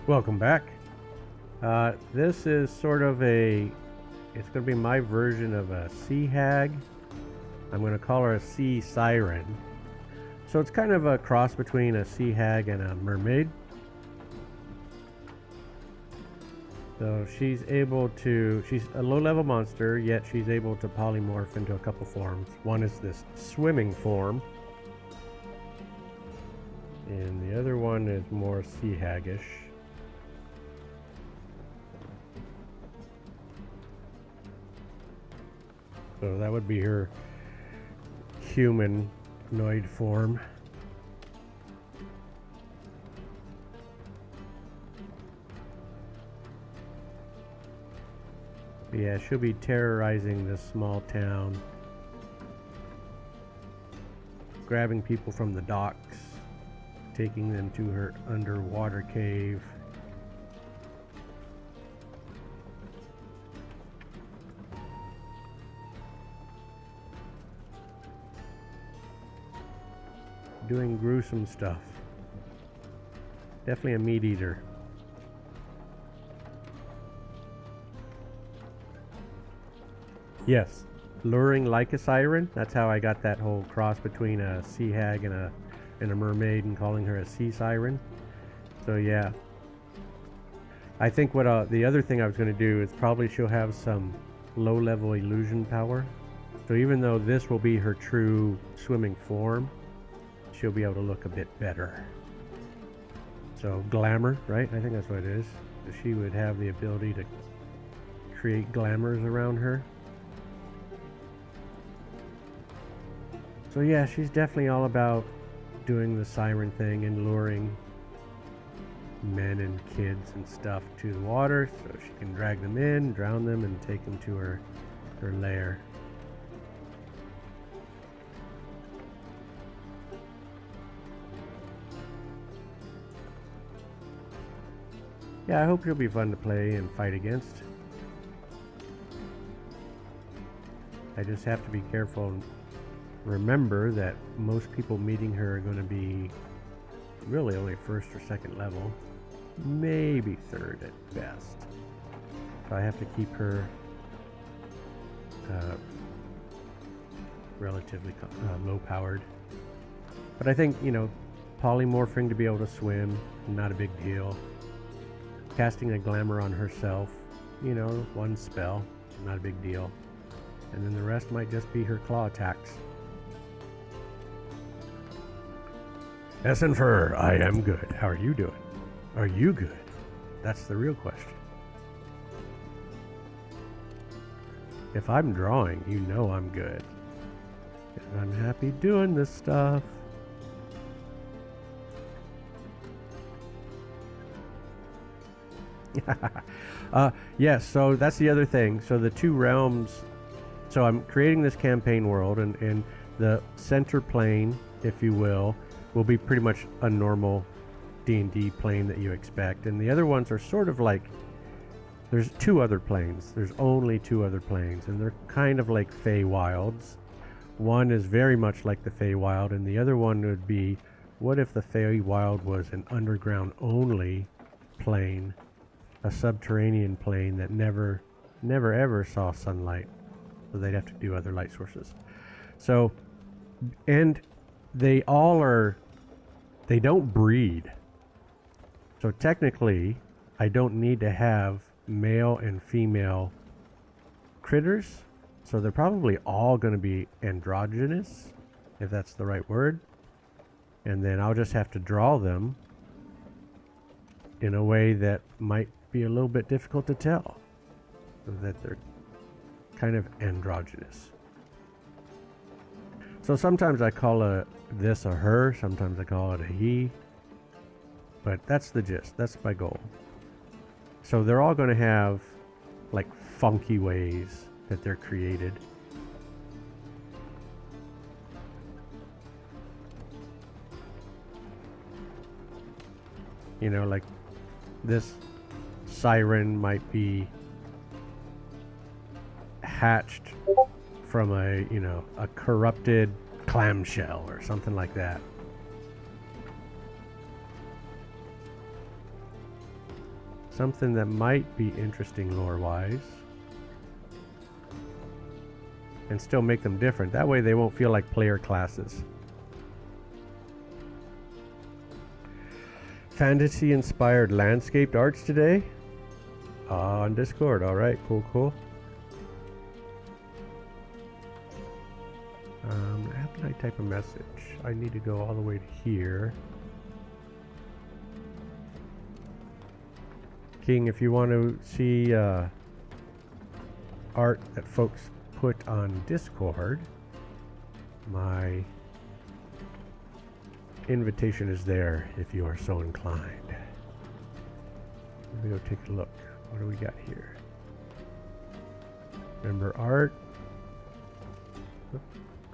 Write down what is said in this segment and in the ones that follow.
Welcome back. This is sort of it's going to be my version of a sea hag. I'm going to call her a sea siren. So it's kind of a cross between a sea hag and a mermaid. So she's a low-level monster, yet she's able to polymorph into a couple forms. One is this swimming form, and the other one is more sea haggish. So that would be her humanoid form. But yeah, she'll be terrorizing this small town, grabbing people from the docks, taking them to her underwater cave. Doing gruesome stuff. Definitely a meat eater. Yes, luring like a siren. That's how I got that whole cross between a sea hag and a mermaid, and calling her a sea siren. So yeah, I think what the other thing I was going to do is probably she'll have some low-level illusion power. So even though this will be her true swimming form, she'll be able to look a bit better. So glamour, right? I think that's what it is. She would have the ability to create glamours around her. So yeah, she's definitely all about doing the siren thing and luring men and kids and stuff to the water so she can drag them in, drown them, and take them to her lair. Yeah, I hope she'll be fun to play and fight against. I just have to be careful and remember that most people meeting her are going to be really only first or second level, maybe third at best. So I have to keep her relatively low powered. But I think, polymorphing to be able to swim, not a big deal. Casting a glamour on herself, one spell, not a big deal. And then the rest might just be her claw attacks. Essenfer, I am good. How are you doing? Are you good? That's the real question. If I'm drawing, you know I'm good. And I'm happy doing this stuff. Yes, so that's the other thing. So the two realms, so I'm creating this campaign world, and the center plane, if you will be pretty much a normal D&D plane that you expect. And the other ones are sort of like, there's two other planes. There's only two other planes, and they're kind of like Feywilds. One is very much like the Feywild, and the other one would be, what if the Feywild was an underground only plane? A subterranean plane that never ever saw sunlight, so they'd have to do other light sources. So, and they don't breed. So technically, I don't need to have male and female critters. So they're probably all going to be androgynous, if that's the right word. And then I'll just have to draw them in a way that might be a little bit difficult to tell that they're kind of androgynous. So sometimes I call this a her, sometimes I call it a he, but that's the gist. That's my goal. So they're all going to have like funky ways that they're created. Like this siren might be hatched from a corrupted clamshell or something like that. something that might be interesting lore-wise. And still make them different. That way they won't feel like player classes. Fantasy-inspired landscaped arts today? On Discord. Alright, cool. How can I type a message? I need to go all the way to here. King, if you want to see art that folks put on Discord, my invitation is there if you are so inclined. Let me go take a look. What do we got here? Member art.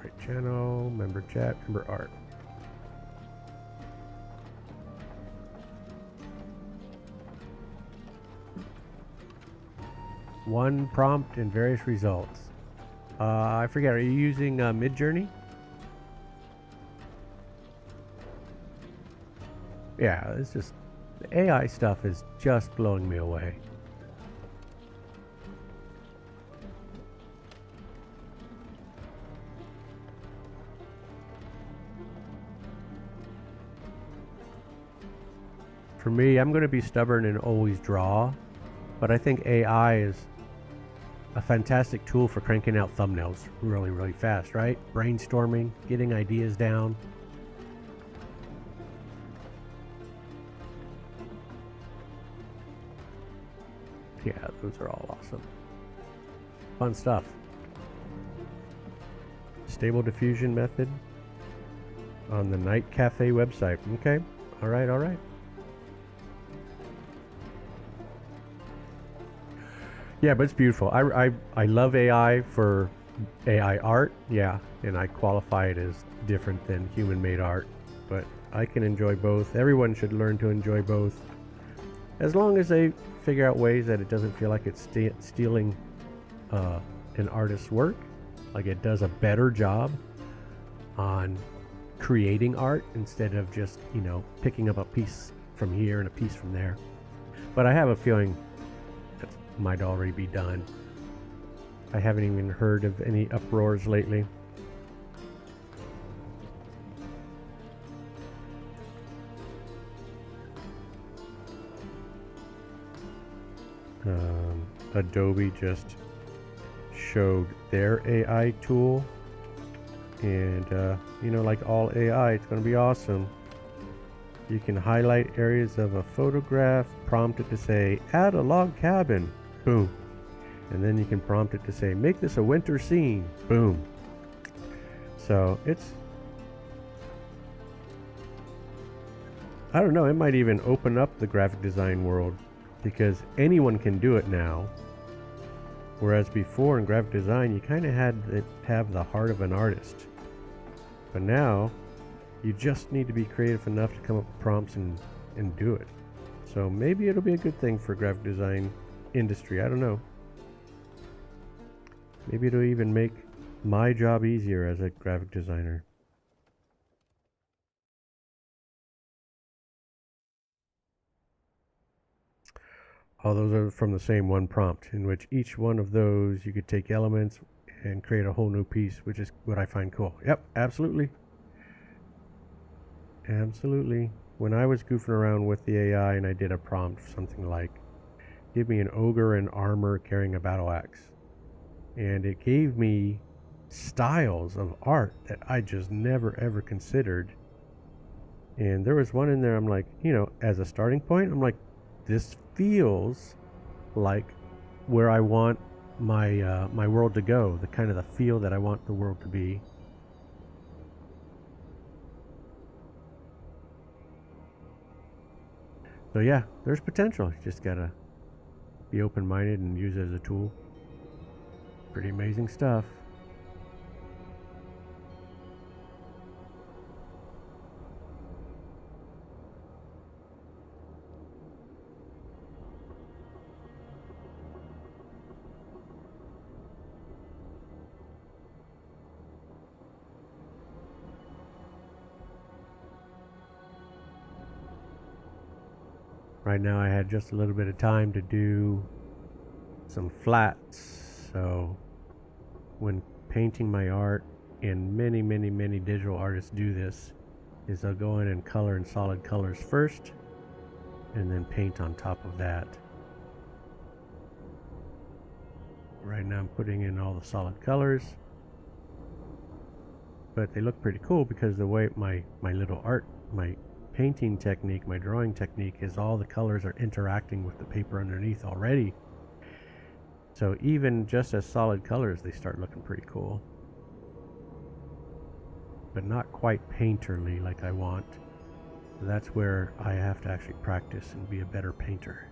Right channel, member chat, member art. One prompt and various results. I forget, are you using Midjourney? Yeah, it's just, the AI stuff is just blowing me away. For me, I'm going to be stubborn and always draw, but I think AI is a fantastic tool for cranking out thumbnails really fast, right? Brainstorming, getting ideas down. Yeah, those are all awesome. Fun stuff. Stable diffusion method on the Night Cafe website. Okay, all right. Yeah, but it's beautiful. I love AI for AI art, yeah, and I qualify it as different than human-made art, but I can enjoy both. Everyone should learn to enjoy both, as long as they figure out ways that it doesn't feel like it's stealing an artist's work, like it does a better job on creating art instead of just, you know, picking up a piece from here and a piece from there. But I have a feeling might already be done. I haven't even heard of any uproars lately. Adobe just showed their AI tool, and you know, like all AI, it's going to be awesome. You can highlight areas of a photograph, prompt it to say add a log cabin, boom, and then you can prompt it to say make this a winter scene, boom. So it's, I don't know, it might even open up the graphic design world, because anyone can do it now, whereas before in graphic design you kind of had to have the heart of an artist, but now you just need to be creative enough to come up with prompts and do it. So maybe it'll be a good thing for graphic design industry, I don't know. Maybe it'll even make my job easier as a graphic designer. All those are from the same one prompt, in which each one of those you could take elements and create a whole new piece, which is what I find cool. Yep, absolutely. Absolutely. When I was goofing around with the AI and I did a prompt, something like, give me an ogre in armor carrying a battle axe. And it gave me styles of art that I just never ever considered. And there was one in there, I'm like, you know, as a starting point, I'm like, this feels like where I want my my world to go, the kind of the feel that I want the world to be. So yeah, there's potential. You just gotta be open-minded and use it as a tool. Pretty amazing stuff. Right now I had just a little bit of time to do some flats. So when painting my art, and many digital artists do this, is they'll go in and color in solid colors first and then paint on top of that. Right now I'm putting in all the solid colors, but they look pretty cool because the way my little art, my painting technique, my drawing technique is all the colors are interacting with the paper underneath already. So even just as solid colors, they start looking pretty cool, but not quite painterly like I want. That's where I have to actually practice and be a better painter.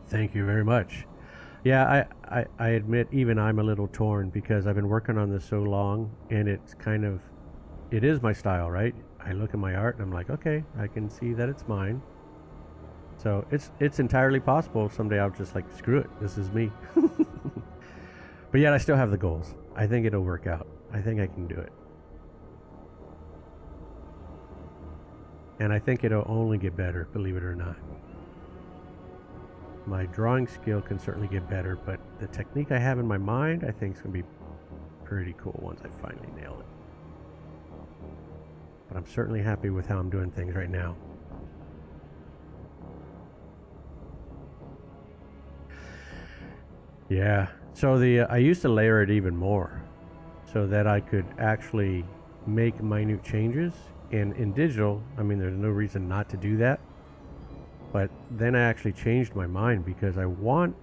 Thank you very much. Yeah, I admit even I'm a little torn because I've been working on this so long, and it's kind of, it is my style, right? I look at my art and I'm like, okay, I can see that it's mine. So it's entirely possible someday I'll just like, screw it, this is me. But yet I still have the goals. I think it'll work out. I think I can do it. And I think it'll only get better, believe it or not. My drawing skill can certainly get better, but the technique I have in my mind, I think is going to be pretty cool once I finally nail it. But I'm certainly happy with how I'm doing things right now. Yeah, so I used to layer it even more so that I could actually make minute changes. And in digital, I mean, there's no reason not to do that. But then I actually changed my mind because I want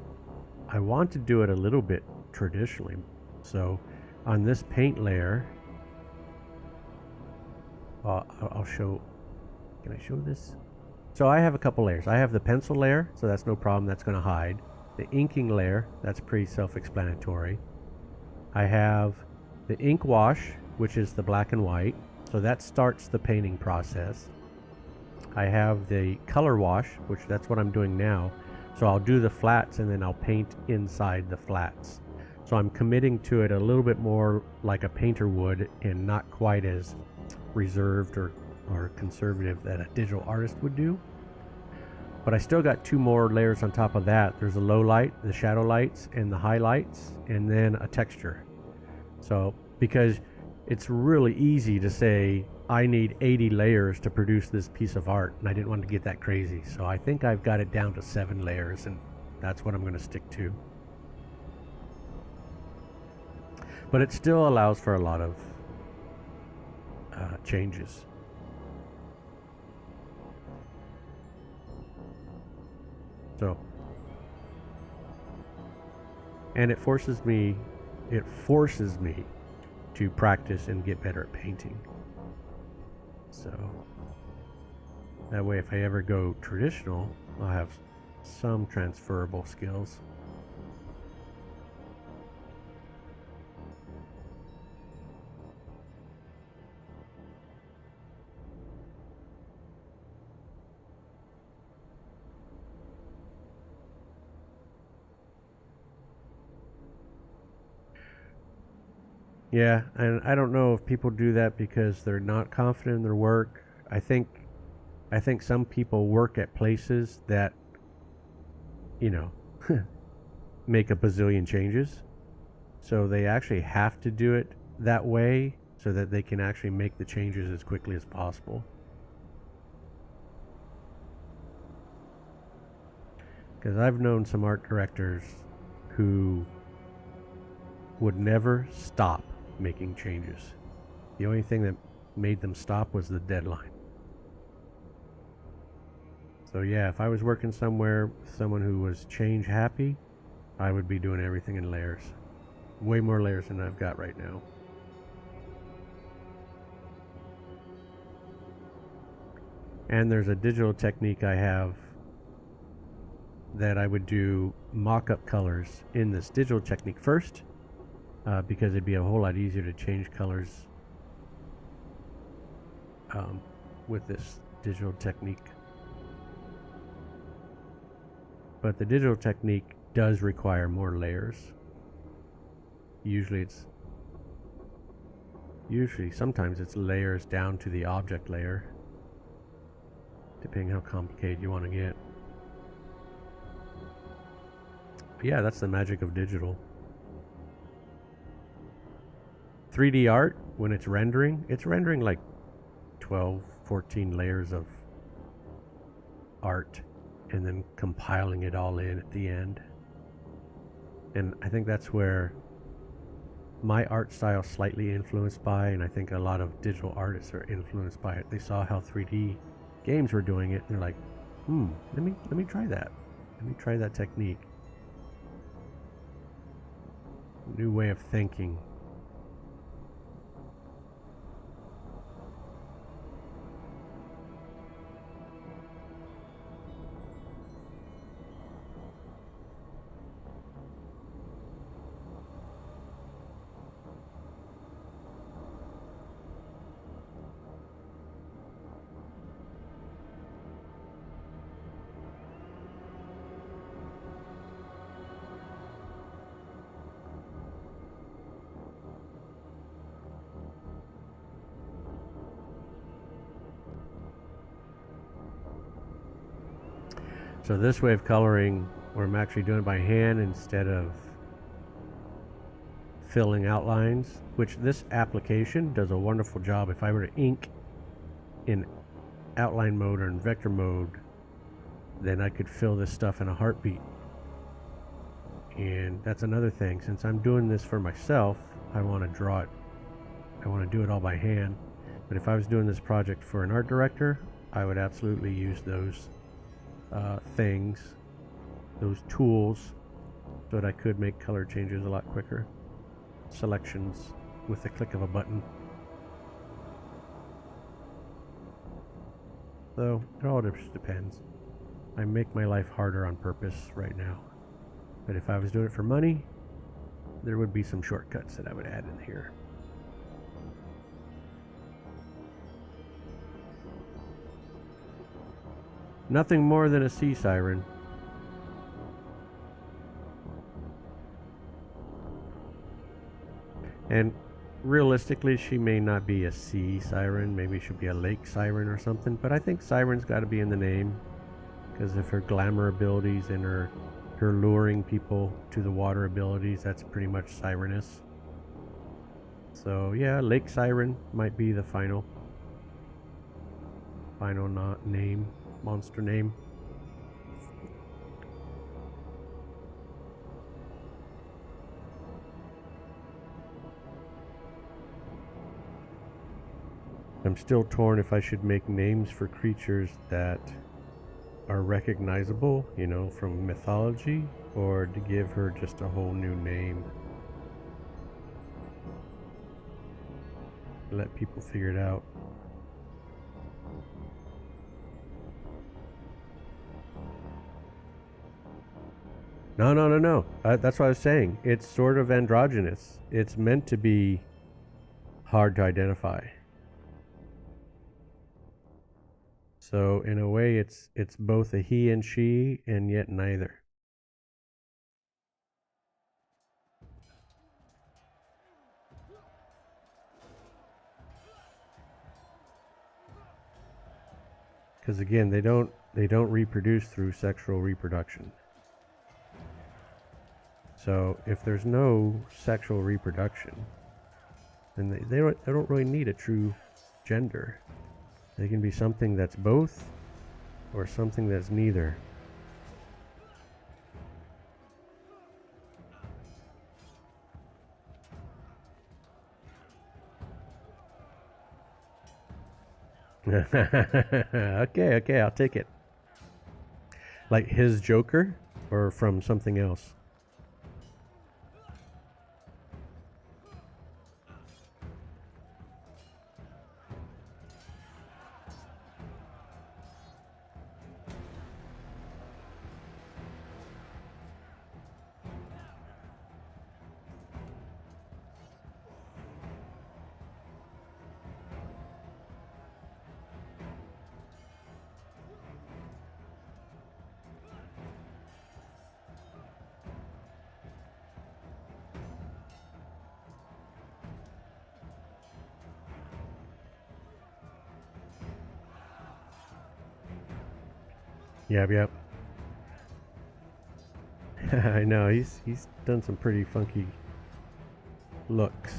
to do it a little bit traditionally. So on this paint layer, I'll show, can I show this? So I have a couple layers. I have the pencil layer, so that's no problem, that's going to hide. The inking layer, that's pretty self-explanatory. I have the ink wash, which is the black and white, so that starts the painting process. I have the color wash, which that's what I'm doing now. So I'll do the flats and then I'll paint inside the flats. So I'm committing to it a little bit more like a painter would and not quite as reserved or conservative that a digital artist would do. But I still got two more layers on top of that. There's a low light, the shadow lights, and the highlights, and then a texture. So because it's really easy to say, I need 80 layers to produce this piece of art, and I didn't want to get that crazy. So I think I've got it down to 7 layers, and that's what I'm going to stick to. But it still allows for a lot of changes. So, and it forces me to practice and get better at painting. So that way, if I ever go traditional, I'll have some transferable skills. Yeah, and I don't know if people do that because they're not confident in their work. I think some people work at places that, you know, make a bazillion changes. So they actually have to do it that way so that they can actually make the changes as quickly as possible. Because I've known some art directors who would never stop making changes. The only thing that made them stop was the deadline. So yeah, if I was working somewhere with someone who was change happy, I would be doing everything in layers. Way more layers than I've got right now. And there's a digital technique I have that I would do mock-up colors in this digital technique first, because it'd be a whole lot easier to change colors with this digital technique. But the digital technique does require more layers. Sometimes it's layers down to the object layer, depending how complicated you want to get. But yeah, that's the magic of digital. 3D art, when it's rendering like 12, 14 layers of art and then compiling it all in at the end. And I think that's where my art style is slightly influenced by, and I think a lot of digital artists are influenced by it. They saw how 3D games were doing it, and they're like, let me try that. Let me try that technique. New way of thinking. So this way of coloring, where I'm actually doing it by hand instead of filling outlines, which this application does a wonderful job. If I were to ink in outline mode or in vector mode, then I could fill this stuff in a heartbeat. And that's another thing. Since I'm doing this for myself, I want to draw it. I want to do it all by hand. But if I was doing this project for an art director, I would absolutely use those things, those tools, so that I could make color changes a lot quicker. Selections with the click of a button. So it all just depends. I make my life harder on purpose right now. But if I was doing it for money, there would be some shortcuts that I would add in here. Nothing more than a sea siren. And realistically, she may not be a sea siren. Maybe she'll be a lake siren or something. But I think siren's got to be in the name, because of her glamour abilities and her luring people to the water abilities. That's pretty much sireness. So yeah, lake siren might be the final name, monster name. I'm still torn if I should make names for creatures that are recognizable, from mythology, or to give her just a whole new name. Let people figure it out. No. That's what I was saying. It's sort of androgynous. It's meant to be hard to identify. So in a way, it's both a he and she, and yet neither. Because again, they don't reproduce through sexual reproduction. So if there's no sexual reproduction, then they don't really need a true gender. They can be something that's both, or something that's neither. Okay, I'll take it. Like his Joker, or from something else? Yep, yep. I know, he's done some pretty funky looks.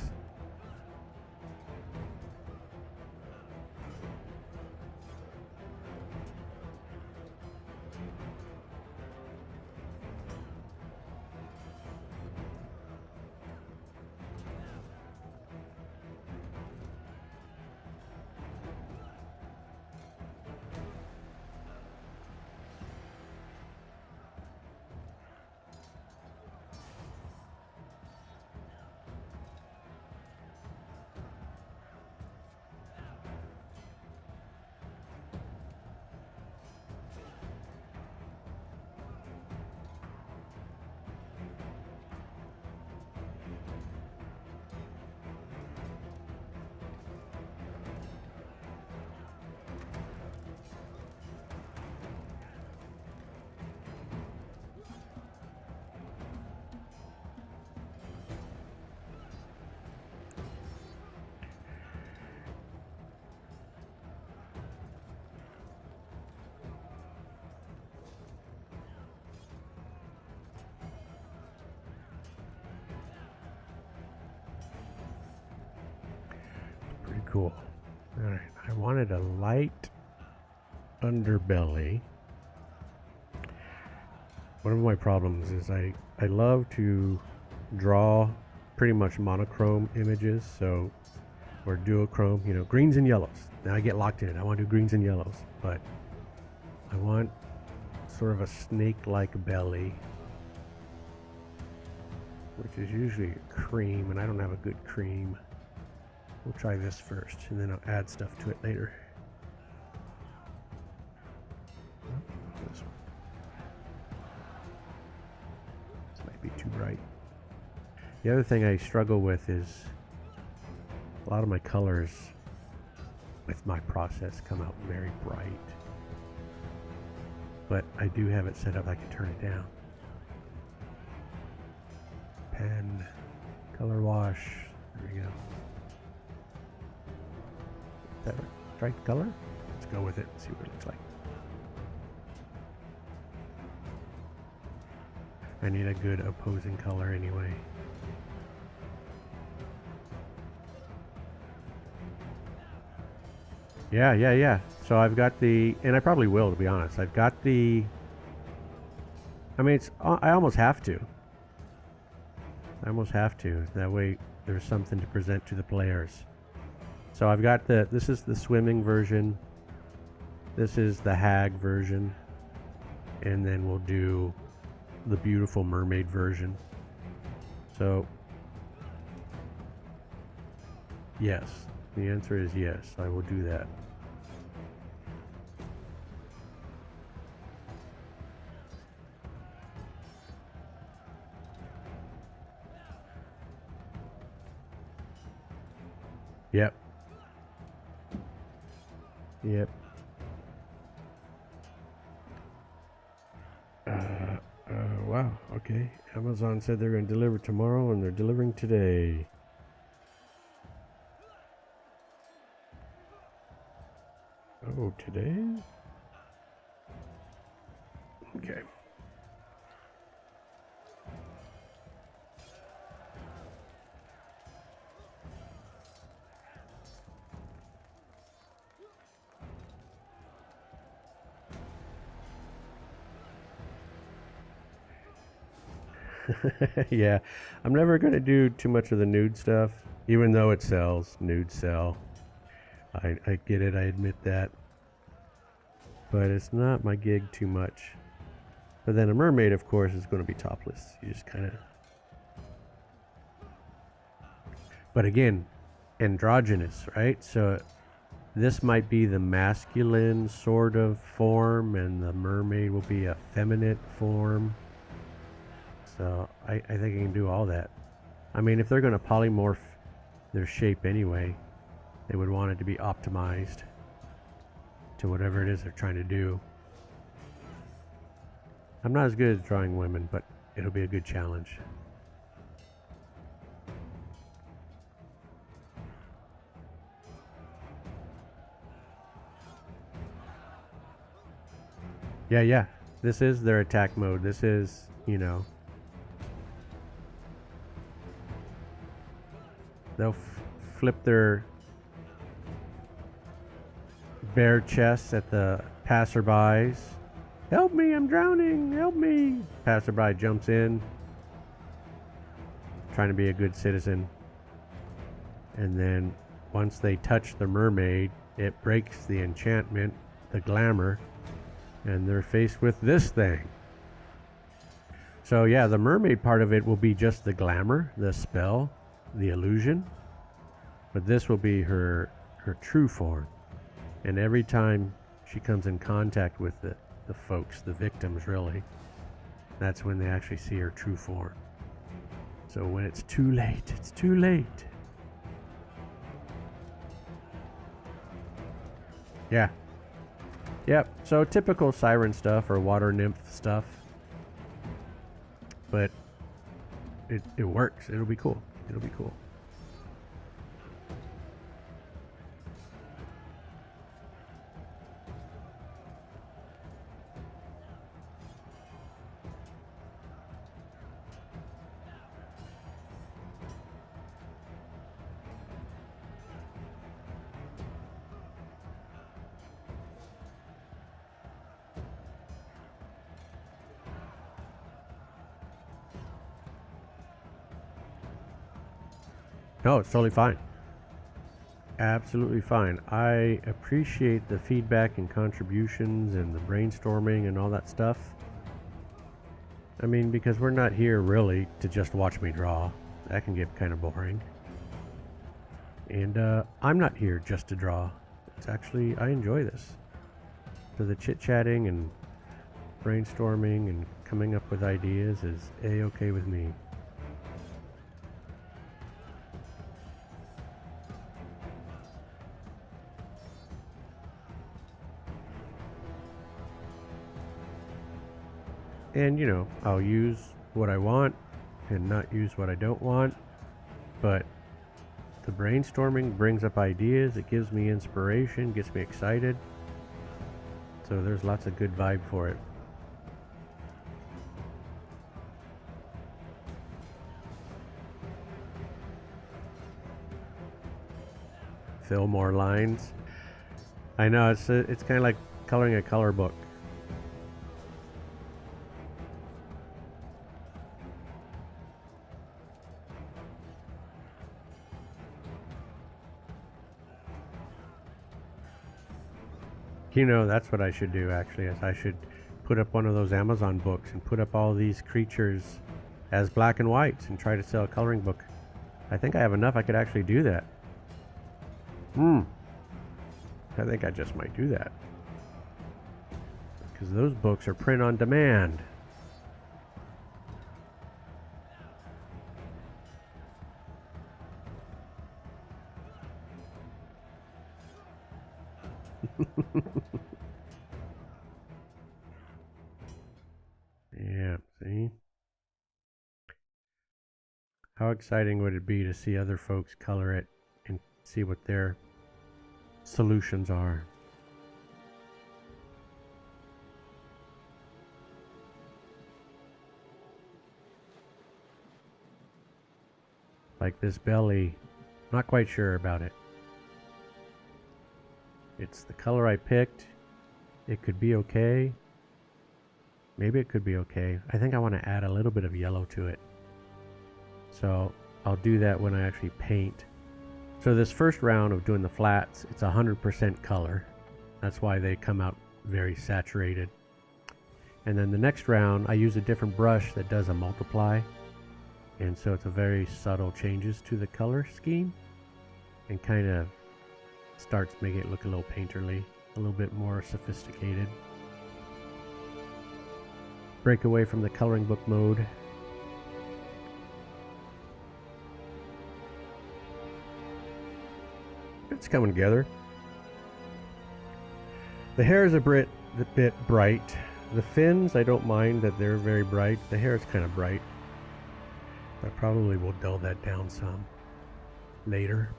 Pretty cool. All right, I wanted a light underbelly. One of my problems is I love to draw pretty much monochrome images, so or duochrome, you know, greens and yellows. Now I get locked in. I want to do greens and yellows, but I want sort of a snake-like belly, which is usually a cream, and I don't have a good cream. We'll try this first, and then I'll add stuff to it later. This one. This might be too bright. The other thing I struggle with is a lot of my colors with my process come out very bright. But I do have it set up, I can turn it down. Pen, color wash, there we go. Is that right color? Let's go with it and see what it looks like. I need a good opposing color anyway. Yeah. So I've got the, and I probably will, to be honest. I've got the, I mean, it's, I almost have to. That way there's something to present to the players. So I've got the, this is the swimming version. This is the hag version. And then we'll do the beautiful mermaid version. So, yes. The answer is yes, I will do that. Yep. Wow, okay. Amazon said they're going to deliver tomorrow, and they're delivering today. Oh, today? Okay. Yeah, I'm never going to do too much of the nude stuff, even though it sells. Nudes sell. I get it, I admit that. But it's not my gig too much. But then a mermaid, of course, is going to be topless. You just kind of... But again, androgynous, right? So this might be the masculine sort of form, and the mermaid will be a feminine form. So I think I can do all that. I mean, if they're going to polymorph their shape anyway, they would want it to be optimized to whatever it is they're trying to do. I'm not as good at drawing women, but it'll be a good challenge. Yeah, yeah. This is their attack mode. This is, you know, they'll flip their bare chests at the passerbys. Help me, I'm drowning, help me. Passerby jumps in, trying to be a good citizen. And then once they touch the mermaid, it breaks the enchantment, the glamour, and they're faced with this thing. So yeah, the mermaid part of it will be just the glamour, the spell, the illusion. But this will be her true form. And every time she comes in contact with the folks, the victims really, that's when they actually see her true form. So when it's too late, it's too late. Yeah. Yep. So typical siren stuff or water nymph stuff. But it works. It'll be cool. It'll be cool. No, it's totally fine. Absolutely fine. I appreciate the feedback and contributions and the brainstorming and all that stuff. I mean, because we're not here really to just watch me draw. That can get kind of boring. And I'm not here just to draw. It's actually, I enjoy this. So the chit-chatting and brainstorming and coming up with ideas is A-okay with me. And, you know, I'll use what I want and not use what I don't want. But the brainstorming brings up ideas. It gives me inspiration, gets me excited. So there's lots of good vibe for it. Fill more lines. I know, it's kind of like coloring a color book. You know, that's what I should do actually, is I should put up one of those Amazon books and put up all these creatures as black and whites and try to sell a coloring book. I think I have enough I could actually do that. I think I just might do that. Because those books are print on demand. Yeah, see? How exciting would it be to see other folks color it and see what their solutions are? Like this belly, not quite sure about it. It's the color I picked. It could be okay. Maybe it could be okay. I think I want to add a little bit of yellow to it. So I'll do that when I actually paint. So this first round of doing the flats, it's 100% color. That's why they come out very saturated. And then the next round, I use a different brush that does a multiply. And so it's a very subtle changes to the color scheme and kind of starts making it look a little painterly, a little bit more sophisticated. Break away from the coloring book mode. It's coming together. The hair is a bit bright. The fins, I don't mind that they're very bright. The hair is kind of bright. I probably will dull that down some later.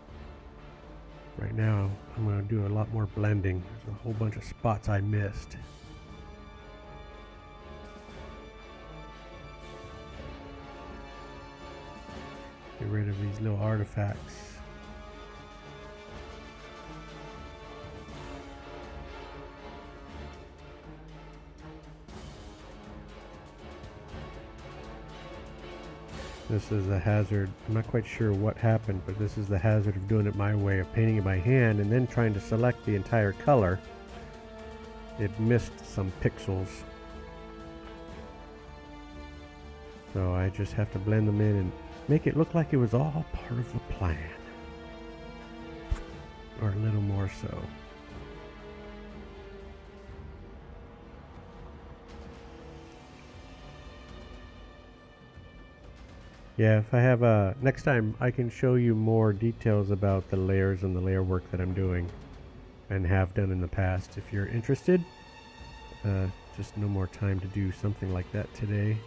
Right now, I'm going to do a lot more blending. There's a whole bunch of spots I missed. Get rid of these little artifacts. This is the hazard. I'm not quite sure what happened, but this is the hazard of doing it my way, of painting it by hand and then trying to select the entire color. It missed some pixels. So I just have to blend them in and make it look like it was all part of the plan. Or a little more so. Yeah, if I have next time I can show you more details about the layers and the layer work that I'm doing and have done in the past. If you're interested, just no more time to do something like that today.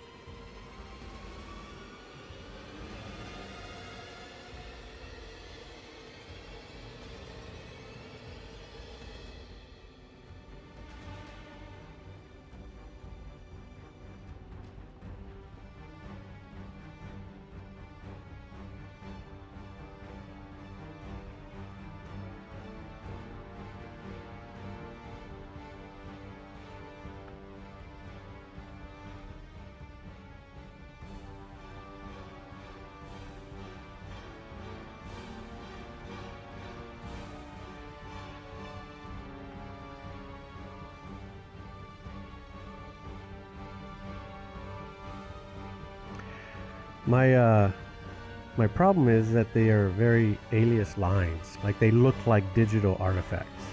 My problem is that they are very alias lines, like they look like digital artifacts.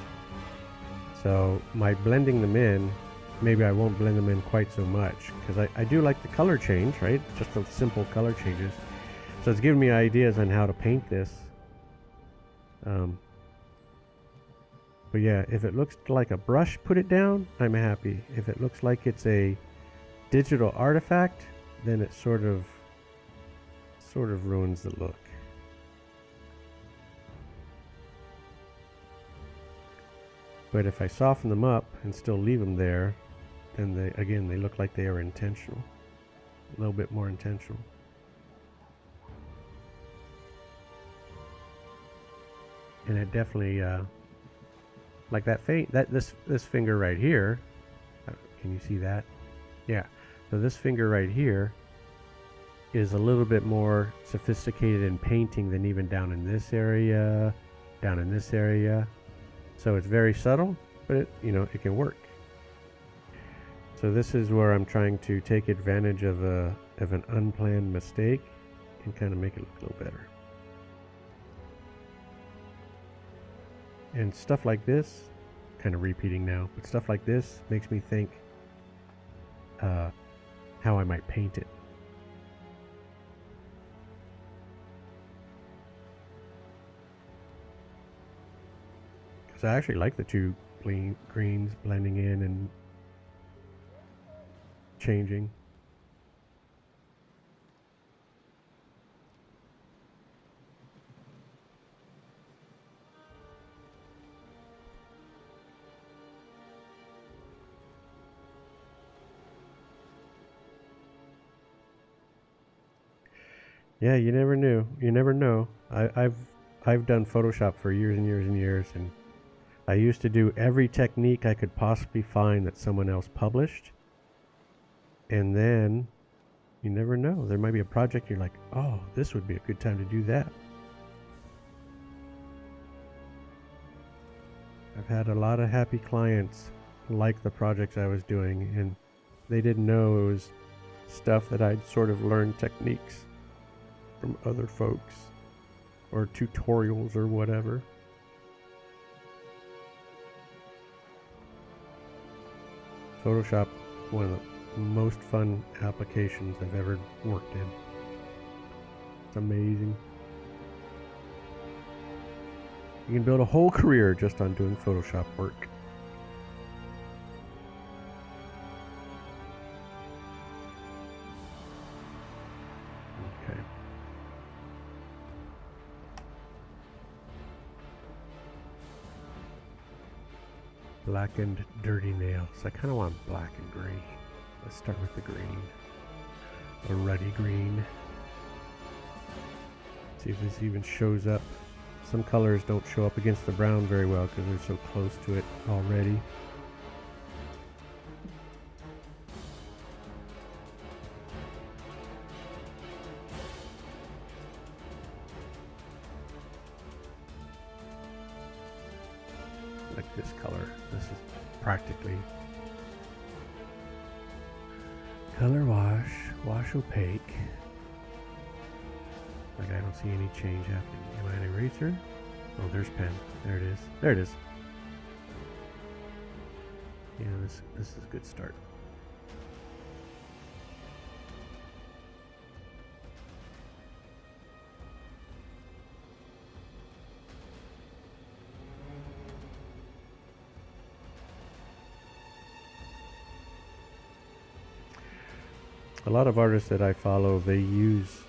So my blending them in, maybe I won't blend them in quite so much, because I do like the color change, right? Just the simple color changes. So it's giving me ideas on how to paint this. But yeah, if it looks like a brush put it down, I'm happy. If it looks like it's a digital artifact, then it sort of ruins the look. But if I soften them up and still leave them there, then they look like they are intentional. A little bit more intentional. And it definitely like this finger right here. Can you see that? Yeah. So this finger right here is a little bit more sophisticated in painting than even down in this area, down in this area. So it's very subtle, but it can work. So this is where I'm trying to take advantage of an unplanned mistake and kind of make it look a little better. And stuff like this, kind of repeating now, but stuff like this makes me think how I might paint it. So I actually like the two greens blending in and changing. Yeah, you never knew. You never know. I've done Photoshop for years and years and years, and I used to do every technique I could possibly find that someone else published. And then, you never know. There might be a project you're like, oh, this would be a good time to do that. I've had a lot of happy clients like the projects I was doing, and they didn't know it was stuff that I'd sort of learned techniques from other folks or tutorials or whatever. Photoshop, one of the most fun applications I've ever worked in. It's amazing. You can build a whole career just on doing Photoshop work. Okay. Blackened dirty nails. I kind of want black and green. Let's start with the green. A ruddy green. See if this even shows up. Some colors don't show up against the brown very well because they're so close to it already. Like this color. This is practically color wash, wash opaque. Like I don't see any change happening. Am I an eraser? Oh, there's pen. There it is. There it is. Yeah, this is a good start. A lot of artists that I follow, they use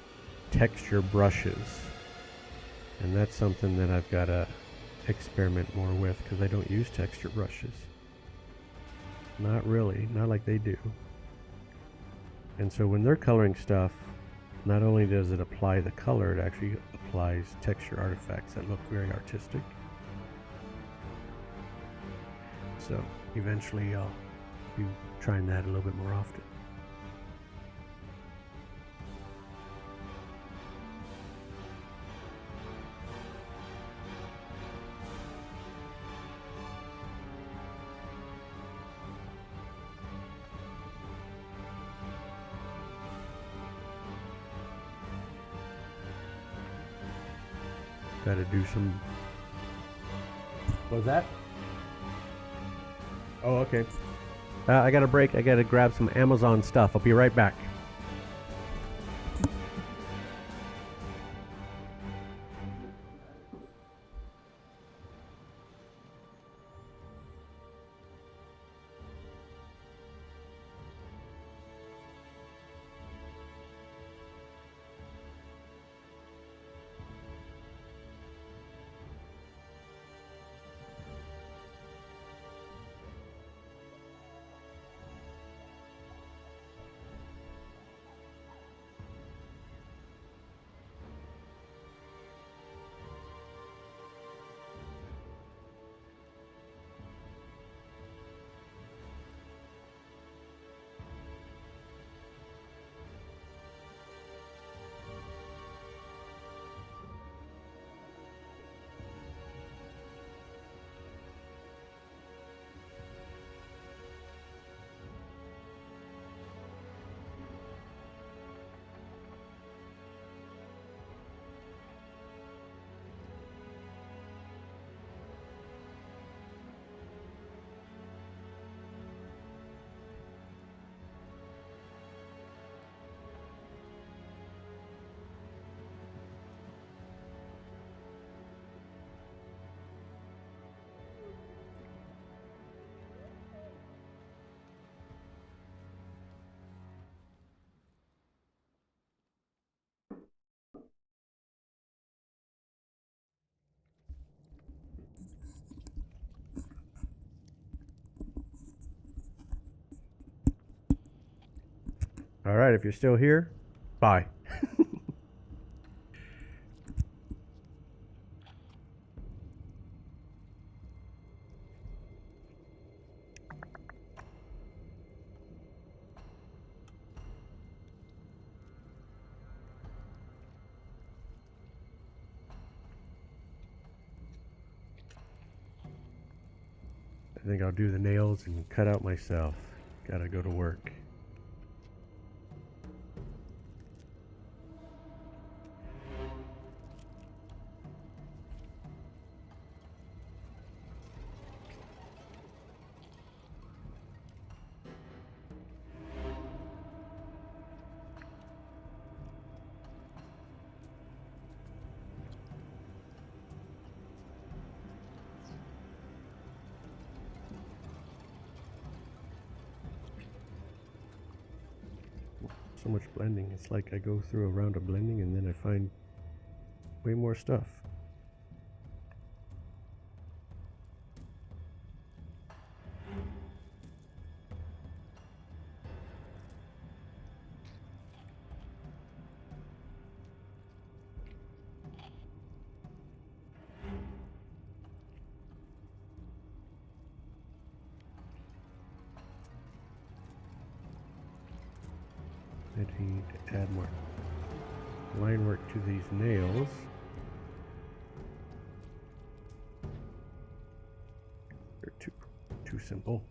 texture brushes, and that's something that I've got to experiment more with because I don't use texture brushes. Not really, not like they do. And so when they're coloring stuff, not only does it apply the color, it actually applies texture artifacts that look very artistic. So eventually I'll be trying that a little bit more often. Got to do some. What was that? Oh, okay. I got a break. I got to grab some Amazon stuff. I'll be right back. All right, if you're still here, bye. I think I'll do the nails and cut out myself. Gotta go to work. So much blending. It's like I go through a round of blending and then I find way more stuff. I need to add more line work to these nails. They're too simple.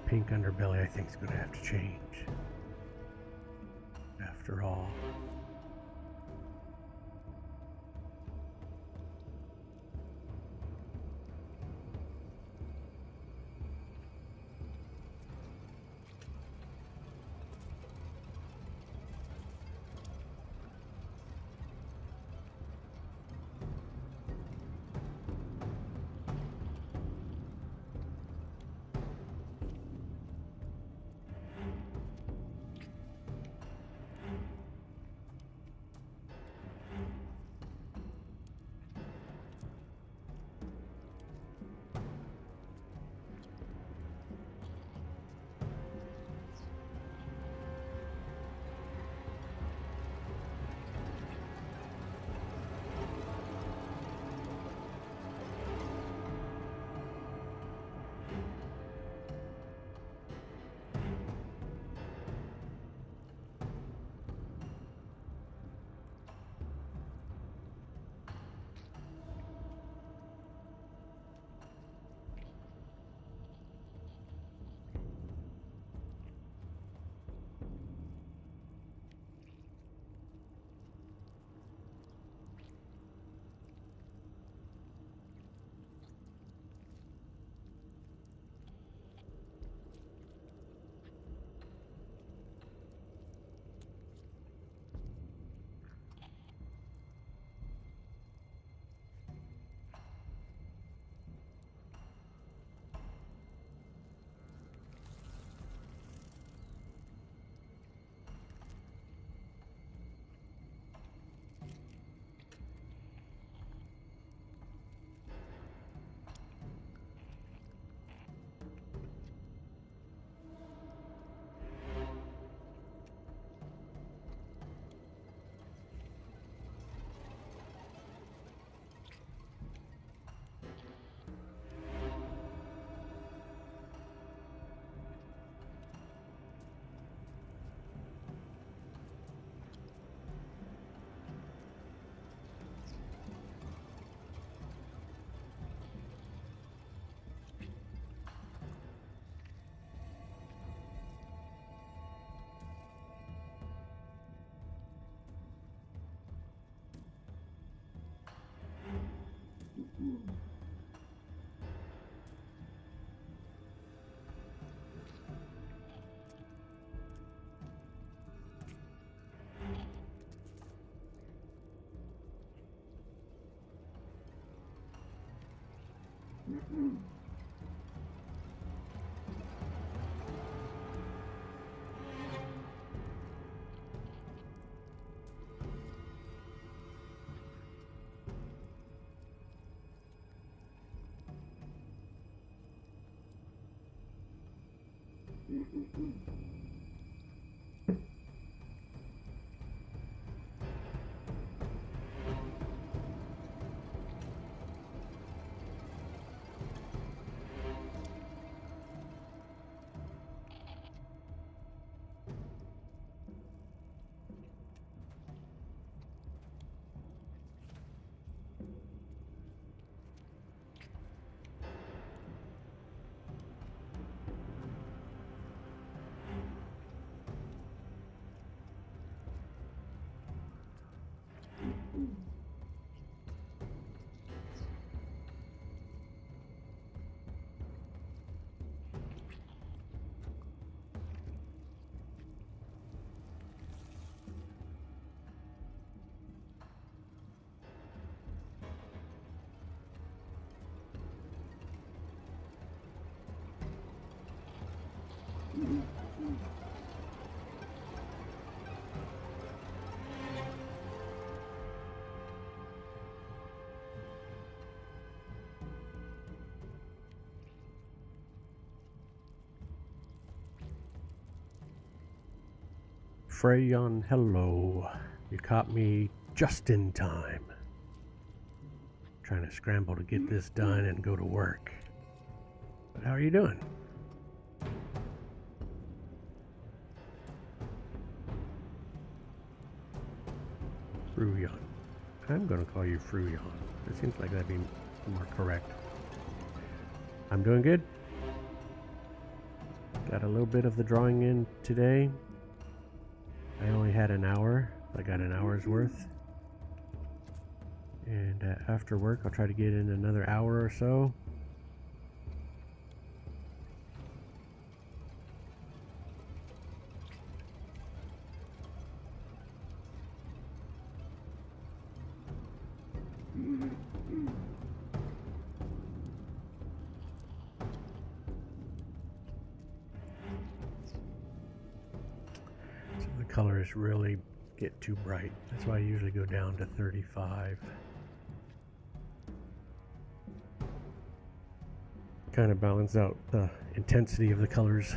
Pink underbelly, I think, is going to have to change. After all. Freyon, hello. You caught me just in time. Trying to scramble to get this done and go to work. But how are you doing? Fruyon. I'm going to call you Fruyon. It seems like that'd be more correct. I'm doing good. Got a little bit of the drawing in today. I only had an hour. I got an hour's worth. And after work, I'll try to get in another hour or so. The colors really get too bright. That's why I usually go down to 35. Kind of balance out the intensity of the colors.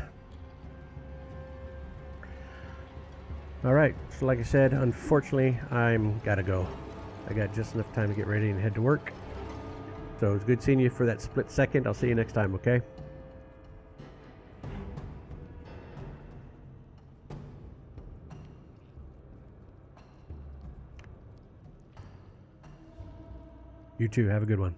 Alright, so like I said, unfortunately, I'm gotta go. I got just enough time to get ready and head to work. So it was good seeing you for that split second. I'll see you next time, okay? You too. Have a good one.